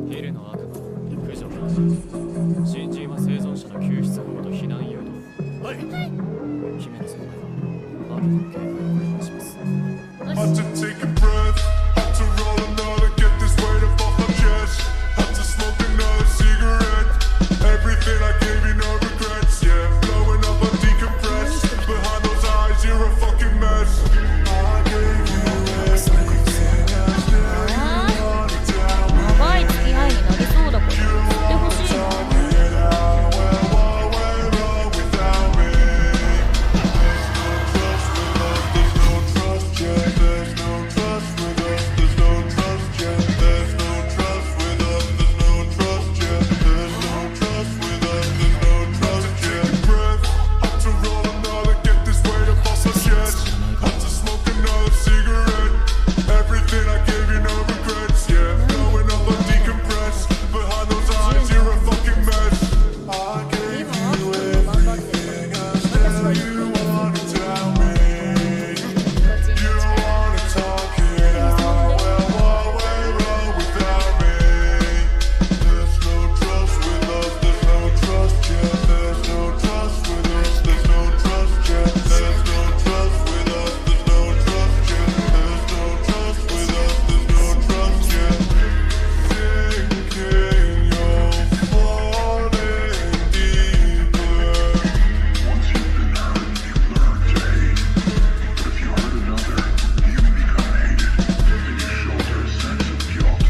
ヒルの悪魔駆除開始。新人は生存者の救出法と避難誘導。はい。姫の先輩は悪魔の警戒をお願いします。Had to take a breath, had to roll another, get this weight up off my chest. Had to smoke another cigarette. Everything I gave you, no regrets, yeah. Blowing up, I decompress. Behind those eyes, you're a fucking mess. I gave you everything, and now you wanna tell me. 長い付き合いになりそうだから言ってほしいな。 Talk it out, well, where are without me? There's no trust with us, there's no trust yet. There's no trust with us, there's no trust yet. There's no trust with us, there's no trust yet. There's no trust with us, there's no trust yet. Take a breath, had to roll another, get this weight up off my chest. Had to smoke another cigarette. Everything I gave you, no regrets, yeah. Blowing up, I decompress. Behind those eyes, you're a fucking mess. I gave you everything, and now you wanna tell me. You wanna talk it out, well, where are without me? There's no trust with us, there's no trust yet. There's no trust with us, there's no trust yet. There's no trust with us, there's no trust yet. There's no trust with us, there's no trust yet. Thinking you're falling deeper. Once you've been hurt, you learn to hate. But if you hurt another, you become hated, and you shoulder a sense of guilt.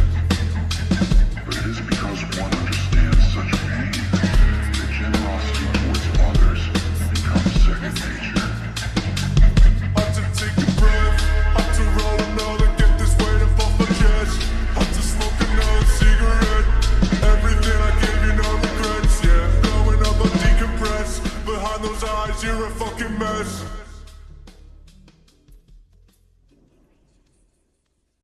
But it is because one understands such pain that generosity towards others becomes second nature. Had to take a breath, had to roll another, get this weight up off my chest. Had to smoke another cigarette. Everything I gave you, no regrets, yeah. Blowing up, I decompress. Behind those eyes, you're a fucking mess.